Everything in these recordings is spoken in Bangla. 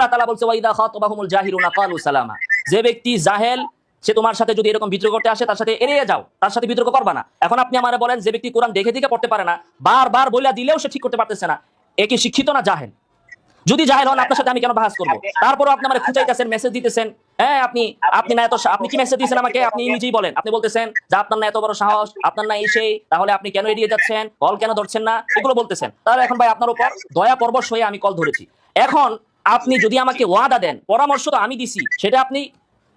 আল্লাহ তাআলা বলছে ওয়াইদা খাতাবাহুমুল জাহিলুনা ক্বালু সালামা। যে ব্যক্তি জাহেল সে তোমার সাথে যদি এরকম বিতর্ক করতে আসে তার সাথে এড়িয়ে যাও, তার সাথে বিতর্ক করবা না। এখন আপনি আমারে বলেন যে ব্যক্তি কোরআন দেখে দেখে পড়তে পারে না, বারবার বইলা দিলেও সে ঠিক করতে পারতেছে না, এ কি শিক্ষিত না জাহেল? যদি জাহেল হন আপনার সাথে আমি কেন বাহাস করব? তারপরও আপনি আমারে খুঁচাইতেছেন, মেসেজ দিতেছেন। হ্যাঁ, আপনি না এত আপনি কি মেসেজ দিয়েছেন আমাকে? আপনি নিজেই বলেন। আপনি বলতেছেন যে আপনার না এত বড় সাহস, আপনার না এই সেই, তাহলে আপনি কেন এড়িয়ে যাচ্ছেন, কল কেন ধরছেন না, এগুলো বলতেছেন। তাহলে এখন ভাই আপনার উপর দয়া পরবশ হয়ে আমি কল ধরেছি। এখন আপনি যদি আমাকে ওয়াদা দেন, পরামর্শ তো আমি দিছি, সেটা আপনি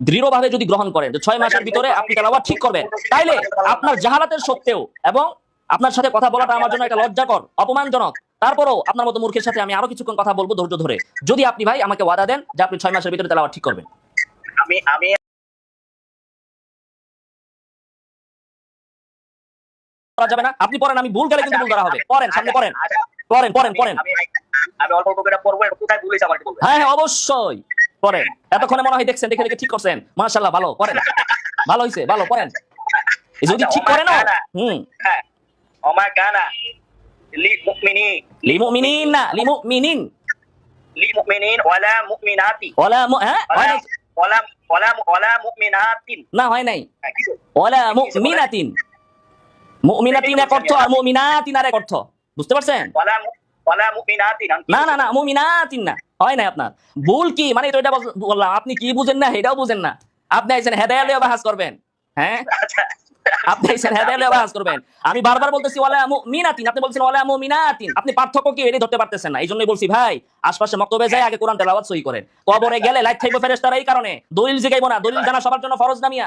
দৃঢ়ভাবে যদি গ্রহণ করেন যে 6 মাসের ভিতরে আপনি তেলাওয়াত ঠিক করবেন, তাইলে আপনার জাহালাতের সত্ত্বেও এবং আপনার সাথে কথা বলাটা আমার জন্য একটা লজ্জাকর, অপমানজনক, তারপরও আপনার মতো মূর্খের সাথে আমি আরো কিছুক্ষণ কথা বলবো ধৈর্য ধরে, যদি আপনি ভাই আমাকে ওয়াদা দেন যে আপনি 6 মাসের ভিতরে তেলাওয়াত ঠিক করবেন। আমি করা যাবে না? আপনি পড়েন, আমি ভুল গেলে কিন্তু ভুল ধরা হবে। পড়েন, সামনে পড়েন, পড়েন পড়েন পড়েন। আমি অল্প অল্প করে পড়বো, কোথায় ভুল হয়েছে আমাকে বলবেন। হ্যাঁ হ্যাঁ অবশ্যই পড়েন। এতক্ষণে মনে হয় দেখছেন, দেখে দেখে ঠিক করছেন, মাশাআল্লাহ, ভালো পড়েন, ভালো হইছে, ভালো পড়েন। যদি ঠিক করেন না, হ্যাঁ, ওমা কানা লিমুমিনিন, লিমুমিনিন না, লিমুমিনিন, লিমুমিনিন ওয়ালা মুমিনাতি, ওয়ালা হ্যাঁ ওয়ালা মুমিনাতিন, না হয় নাই, ওয়ালা মুমিনাতিন। মুমিনাতিন এক অর্থ আর মুমিনাতিন আর এক অর্থ, বুঝতে পারছেন? ওয়ালা মুমিনাতিন, না না না, মুমিনাতিন না, হয় নাই আপনার। ভুল কি মানে এটা বললাম, আপনি কি বুঝেন না এটাও বুঝেন না। আপনি আইছেন হেদায়েত লইয়া বাহাস করবেন। হ্যাঁ, আপনি আইছেন হেদায়েত লইয়া বাহাস করবেন। আমি বারবার বলতেছি ওয়ালা মুমিনাতিন, আপনি বলছেন ওয়ালা মুমিনাতিন। আপনি পার্থক্য কি এটা ধরতে পারতেছেন না। এইজন্যই বলছি ভাই, আশপাশে মক্তবে যাই আগে কোরআন তেলাওয়াত সহি করেন। কবরে গেলে লাইট খাইবো ফেরেশতারা এই কারণে, দলিল জিগাইবো না, দলিল জানা সবার জন্য ফরজ না মিয়া।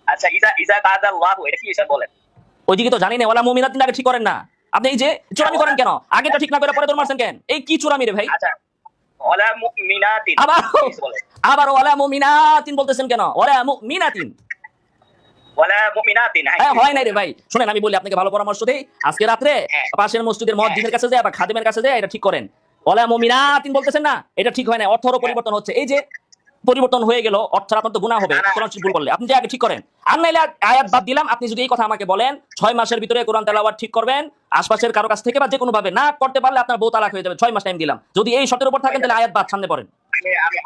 আচ্ছা, ইজা কাদাল্লাহু, এটা কি এসব বলেন? ওইদিকে তো জানি না, ওয়ালা মুমিনাতিন আগে ঠিক করেন না। আপনি এই যে চুরামি করেন কেন? আগেটা ঠিক না করে পরে দৌড় মারছেন কেন? এই কি চুরামি রে ভাই? আচ্ছা, ওয়ালা মুমিনাতিন, আবার ওয়ালা মুমিনাতিন বলতেছেন কেন? ওয়ালা মুমিনাতিন, ওয়ালা মুমিনাতিন। হ্যাঁ হয় নাই রে ভাই। শুনেন আমি বলি আপনাকে, ভালো পরামর্শ দেই। আজকে রাতে পাশের মসজিদের মুয়াজ্জিনের কাছে যায় বা খাদেমের কাছে যায়, এটা ঠিক করেন। ওয়ালা মুমিনাতিন বলতেছেন না, এটা ঠিক হয় না, অর্থেরও পরিবর্তন হচ্ছে। এই যে পরিবর্তন হয়ে গেল, অর্থ আপনার তো গুনাহ হবে কোরআন ভুল করলে। আপনি যে আগে ঠিক করেন, আর নাইলে আয়াত বাদ দিলাম। আপনি যদি এই কথা আমাকে বলেন 6 মাসের ভিতরে কোরআন তেলাওয়াত ঠিক করবেন, আশপাশের কারো কাছ থেকে বা যে কোনো ভাবে না করতে পারলে আপনার বউ তালাক হয়ে যাবে। 6 মাস টাইম দিলাম। যদি এই শর্তের উপর থাকেন তাহলে আয়াত বাদ, সামনে পড়েন।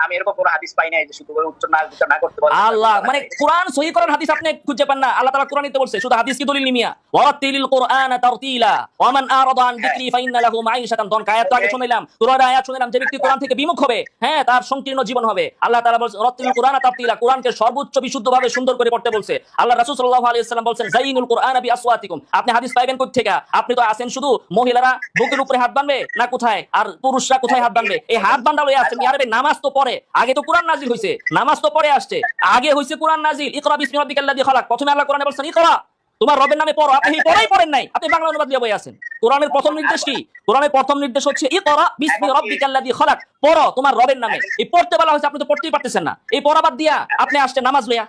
আমি এরকম কোনো হাদিস পাই নাই যে শুধু উচ্চারণ না করতে বলে। আল্লাহ মানে কোরআন সহি করেন, হাদিস আপনি খুঁজে পান না। আল্লাহ তাআলা কোরআনিতে বলছে, শুধু হাদিস কি দলিল নিমিয়া, ওয়ারাতিলিল কুরআনা তারতিলা ওয়া মান আরাদা আন যিকরি ফাইন্না লাহু মাঈশাতান দনকা। আয়াত তো আগে শুনাইলাম, সূরার আয়াত শুনাইলাম। যে ব্যক্তি কোরআন থেকে বিমুখ হবে, হ্যাঁ, তার সংকীর্ণ জীবন হবে। আল্লাহ তাআলা বলছেন ওয়ারাতিলিল কুরআনা তারতিলা, কোরআনকে সর্বোচ্চ বিশুদ্ধভাবে সুন্দর করে পড়তে বলছে। আল্লাহ রাসূল সাল্লাল্লাহু আলাইহি ওয়াসাল্লাম বলছেন যাইনুল কুরআনা বিআসওয়াতিকুম। আপনি হাদিস পাইবেন কই থেকে? আপনি তো আছেন শুধু মহিলারা বুকের উপরে হাত বাঁধবে না কোথায়, আর পুরুষরা কোথায় হাত বাঁধবে, এই হাত বাঁধা লয়ে আছেন। আরে নামাজ তো পড়ে, আগে তো কোরআন নাজিল হইছে, নামাজ তো পড়ে আসছে, আগে হইছে কোরআন নাজিল। ইকরা বিসমি রাব্বিকাল্লাযী খালাক, প্রথমে আল্লাহ কোরআনে বলছেন ইকরা, তোমার রবের নামে পড়ো। আপনি পড়াই পড়েন নাই, আপনি বাংলা অনুবাদ দিয়ে বই আছেন। কোরআনের প্রথম নির্দেশ কি? কোরআনের প্রথম নির্দেশ হচ্ছে ইকরা বিসমি রাব্বিকাল্লাযী খালাক, পড়ো তোমার রবের নামে। এই পড়তে বলা হয়েছে, আপনি তো পড়তেই পারতেছেন না। এই পড়া বাদ দিয়া আপনি আসছেন নামাজ লইয়া,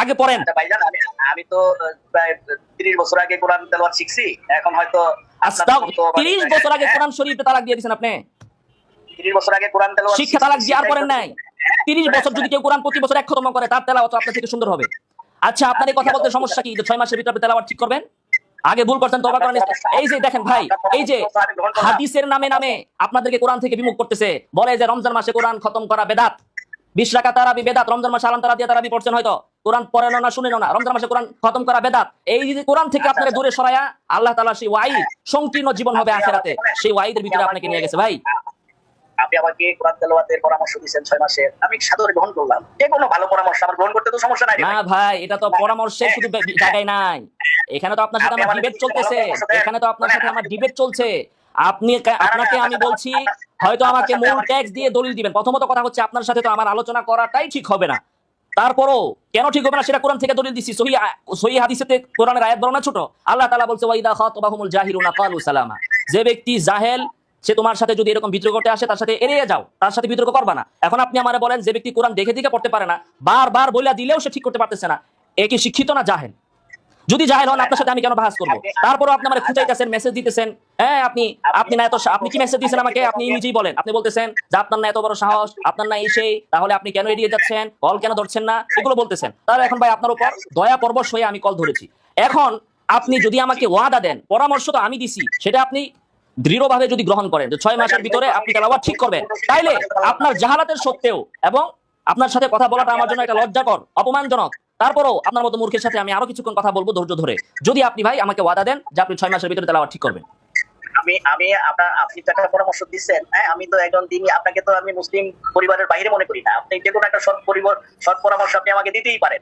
আগে পড়েন। ভাইজান, আমি তো প্রায় 30 বছর আগে কোরআন তেলাওয়াত শিখছি। এখন হয়তো 30 বছর আগে কোরআন শরীফে তালাক দিয়ে দিয়েছেন আপনি। 30 বছর আগে কোরআন তেলাওয়াত শিক্ষা তালাক দিয়ে আর করেন নাই। 30 বছর যদি কেউ কোরআন প্রতি বছর এক খতম করে, তার তেলাওয়াত আপনার থেকে সুন্দর হবে। আচ্ছা, আপনার এই কথা বলতে সমস্যা কি যে 6 মাসের ভিতরে তেলাওয়াত ঠিক করবেন? আগে ভুল করছেন, তওবা করেন। এই যে দেখেন ভাই, এই যে হাদিসের নামে নামে আপনাদেরকে কোরআন থেকে বিমুখ করতেছে, বলে যে রমজান মাসে কোরআন খতম করা বেদাত, 20 রাকাত তারাবি বেদাত। রমজান মাসে আলাম তারা দিয়ে তারাবি পড়ছেন হয়তো, কোরআন পড়েন না, শুনেন না। রমজান মাসে কোরআন খতম করা বেদাত। এই যে কোরআন থেকে আপনারা দূরে সরায়া আল্লাহ তাআলা সেই ওয়াইদ, সংকীর্ণ জীবন হবে আখিরাতে, সেই ওয়াইদের ভিতরে আপনাকে নিয়ে গেছে ভাই। আপনি আমাকে কোরআন তেলাওয়াতের পরামর্শ দিয়েছেন 6 মাসের, আমি সাদরে গ্রহণ করলাম। যে কোনো ভালো পরামর্শ আমার গ্রহণ করতে তো সমস্যা নাই। না ভাই, এটা তো পরামর্শের শুধু জায়গায় নাই, এখানে তো আপনার সাথে আমার ডিবেট চলতেছে, এখানে তো আপনার সাথে আমার ডিবেট চলছে। আপনাকে আমি বলছি, হয়তো আমাকে মূল টেক্সট দিয়ে দলিল দিবেন। প্রথমত কথা হচ্ছে, আপনার সাথে তো আমার আলোচনা করাটাই ঠিক হবে না। তারপরও কেন ঠিক হবে না সেটা কোরআন থেকে দলিল দিছি। সহিহ হাদিসেতে কোরআনের আয়াত বড় না ছোট? আল্লাহ তাআলা বলছে ওয়াইদা খাতাবাহুমুল জাহিলুনা ক্বালু সালামা। যে ব্যক্তি জাহেল সে তোমার সাথে যদি এরকম বিতর্ক করতে আসে, তার সাথে এড়িয়ে যাও, তার সাথে বিতর্ক করবা না। এখন আপনি আমারে বলেন যে ব্যক্তি কোরআন দেখে দেখে পড়তে পারে না, বারবার বইলা দিলেও সে ঠিক করতে পারতেছে না, এ কি শিক্ষিত না জাহেল? যদি জাহেল হন আপনার সাথে আমি কেন বাহাস করব? তারপরও আপনি আমারে খুঁচাইতেছেন, মেসেজ দিতেছেন। হ্যাঁ, আপনি না এত, আপনি কি মেসেজ দিয়েছেন আমাকে? আপনি নিজেই বলেন। আপনি বলতেছেন যে আপনার না এত বড় সাহস, আপনার না এই সেই, তাহলে আপনি কেন এড়িয়ে যাচ্ছেন, কল কেন ধরছেন না, এগুলো বলতেছেন। তাহলে এখন ভাই আপনার উপর দয়া পরবশ হয়ে আমি কল ধরেছি। এখন আপনি যদি আমাকে ওয়াদা দেন, পরামর্শ তো আমি দিছি, সেটা আপনি দৃঢ়ভাবে যদি গ্রহণ করেন যে 6 মাসের ভিতরে আপনি তেলাওয়াত ঠিক করবেন, তাইলে আপনার জাহালাতের সত্ত্বেও এবং আপনার সাথে কথা বলাটা আমার জন্য একটা লজ্জাকর, অপমানজনক, তারপরেও আপনার মতো মূর্খের সাথে আমি আরো কিছুক্ষণ কথা বলবো ধৈর্য ধরে, যদি আপনি ভাই আমাকে ওয়াদা দেন যে আপনি 6 মাসের ভিতরে তেলাওয়াত ঠিক করবেন। আপনি তো একটা পরামর্শ দিচ্ছেন, হ্যাঁ, আমি তো একজন দিনই, আপনাকে তো আমি মুসলিম পরিবারের বাইরে মনে করি না। আপনি যে কোনো একটা সৎ পরামর্শ আপনি আমাকে দিতেই পারেন।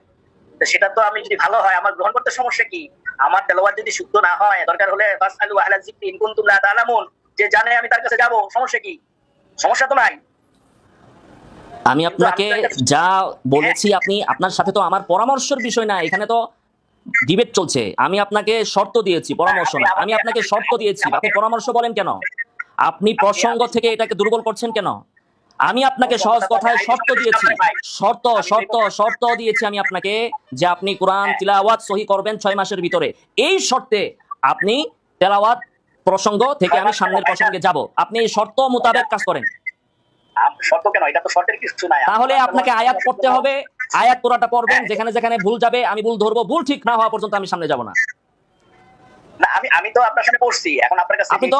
তো সেটা তো আমি যদি ভালো হয় আমার গ্রহণ করতে সমস্যা কি? আমার তেলাওয়াত যদি শুদ্ধ না হয়, দরকার হলে ফাসআলু আহলা যিকরি ইন কুনতুম লা তা'লামুন, যে জানে আমি তার কাছে যাব, সমস্যা কি? সমস্যা তো নাই। আমি আপনাকে যা বলেছি, আপনি আপনার সাথে তো আমার পরামর্শের বিষয় না, এখানে তো ডিবেট চলছে। আমি আপনাকে শর্ত দিয়েছি, পরামর্শ না, আমি আপনাকে শর্ত দিয়েছি, আপনি পরামর্শ বলেন কেন? আপনি প্রসঙ্গ থেকে এটাকে দুর্বল করছেন কেন? আমি আপনাকে সহজ কথায় শর্ত দিয়েছি, শর্ত দিয়েছি আমি আপনাকে যে আপনি কোরআন তিলাওয়াত সহি করবেন 6 মাসের ভিতরে। এই শর্তে আপনি তেলাওয়াত প্রসঙ্গ থেকে আমি সামনের প্রসঙ্গে যাব, আপনি এই শর্ত মোতাবেক কাজ করেন। শর্ত কেন? এটা তো শর্তের কিছু নাই। তাহলে আপনাকে আয়াত পড়তে হবে, আয়াত পুরাটা পড়বেন, যেখানে যেখানে ভুল যাবে আমি ভুল ধরবো, ভুল ঠিক না হওয়া পর্যন্ত আমি সামনে যাব না। আমি তো আপনার সাথে পড়ছি, এখন আপনার কাছে আপনি তো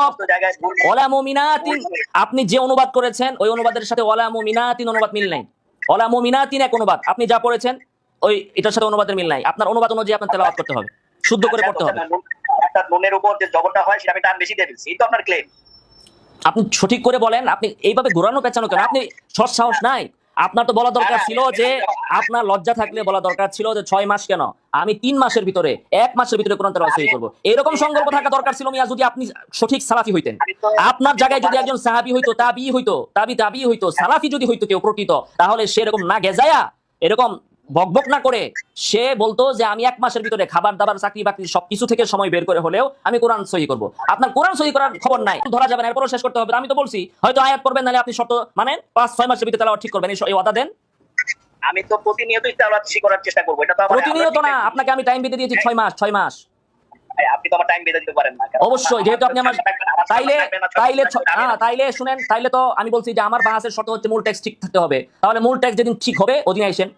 ওয়ালা মুমিনাতিন, আপনি যে অনুবাদ করেছেন ওই অনুবাদের সাথে ওয়ালা মুমিনাতিন অনুবাদ মিল নাই। ওয়ালা মুমিনাতিন এক অনুবাদ, আপনি যা পড়েছেন ওই এটার সাথে অনুবাদের মিল নাই। আপনার অনুবাদ অনুযায়ী আপনার তেলাওয়াত করতে হবে, শুদ্ধ করে পড়তে হবে। একটা নুনের উপর যে জবরটা হয় সেটা আমি টান বেশি দিয়ে দিচ্ছি, এই তো আপনার ক্লেম। আপনি সঠিক করে বলেন, আপনি এইভাবে ঘোরানো পেঁচানো কেন? আপনি সৎ সাহস নাই? আপনার তো বলা দরকার ছিল যে, আপনার লজ্জা থাকলে বলা দরকার ছিল যে 6 মাস কেন, আমি 3 মাসের ভিতরে 1 মাসের ভিতরে কোরআন তেলাওয়াত সহি করব। এরকম সংকল্প থাকা দরকার ছিল মিয়া, যদি আপনি সঠিক সালাফি হইতেন। আপনার জায়গায় যদি একজন সাহাবী হইতো, তাবি হইতো, সালাফি যদি হইতো কেউ প্রকৃত, তাহলে সে এরকম না গেজায়া, এরকম বকবক না করে সে বলতো যে আমি 1 মাসের ভিতরে খাবার দাবার চাকরি বাকরি সবকিছু থেকে সময় বের করে হলেও আমি কোরআন সহি করব। আপনার কোরআন সহি করার খবর নাই, ধরা যাবে না, এরপরও শেষ করতে হবে। আমি তো বলছি হয়তো আয়াত পড়বেন, নাহলে আপনি শর্ত মানে 5-6 মাসের ভিতরে তেলাওয়াত ঠিক করবেন, এই ওয়াদা দেন। আমি তো প্রতিনিয়তই তেলাওয়াত করার চেষ্টা করব। এটা তো প্রতিনিয়ত না, আপনাকে আমি টাইম বেঁধে দিয়েছি 6 মাস। আপনি তো আমার টাইম বেঁধে দিতে পারেন না। অবশ্যই, যেহেতু আপনি আমার তাইলে শুনেন, তাইলে তো আমি বলছি যে আমার বাহাসের শর্ত হচ্ছে মূল টেক্সট ঠিক থাকতে হবে। তাহলে মূল টেক্সট যেদিন ঠিক হবে ওদিন আইসেন।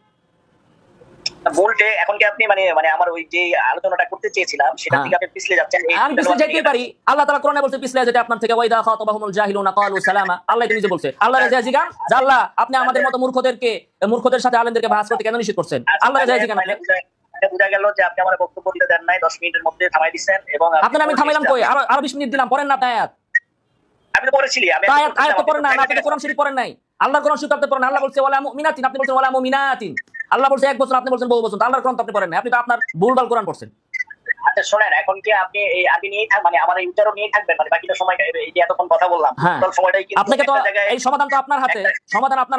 বলতে এখন কি আপনি মানে আমার ওই যে আলোচনাটা করতে চেয়েছিলাম সেটা থেকে আপনি পিছলে যাচ্ছেন? আমি পিছলে যাইতেই পারি। আল্লাহ তাআলা কোরআনে বলছে পিছলে যেতে আপনার থেকে, ওয়াইদা খাতাবাহুমুল জাহিলুনা ক্বালু সালামা। আল্লাহ তো নিজে বলছে, আল্লাহ রাজা জিগান যে আল্লাহ আপনি আমাদের মতো মূর্খদের সাথে আলেমদেরকে বাহাস করতে কেন নিষেধ করছেন? আল্লাহ রাজা জিগান। বুঝা গেল যে আপনি আমার বক্তব্য দিতে দেন নাই, 10 মিনিটের মধ্যে থামাই দিবেন। এবং আপনারা আমি থামাইলাম কই? আরো 20 মিনিট দিলাম, পড়েন না আয়াত। আমি তো পড়েছিলি, আমি আয়াত তো পড়েন না, আপনি তো কোরআন শরীফ পড়েন নাই। আল্লাহর কোরআন শরীফ আপনি পড়েন, আল্লাহ বলছে ওয়ালা মুমিনাতিন, আপনি বলছেন ওয়ালা মুমিনাতিন। আল্লাহ বলছে 1 বছর, আপনি বলছেন বহু বছর। আল্লাহর কোরআন তো আপনি পড়েন নাই, আপনি তো আপনার ভুলভাল কোরআন পড়ছেন। আচ্ছা শোনেন, এখন কি আপনি এই আগে নিয়েই থাকবেন, মানে আমার এই উচ্চারণ নিয়েই থাকবেন, মানে বাকিটা সময় এই যে এতক্ষণ কথা বললাম তোর সময়টাই কিন্তু আপনাকে তো এই সমাধান তো আপনার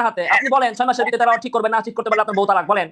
হাতে, আপনি বলেন 6 মাসের ভিতরে তারা ঠিক করবে না ঠিক করতে পারলে আপনার বউ তালাক বলেন।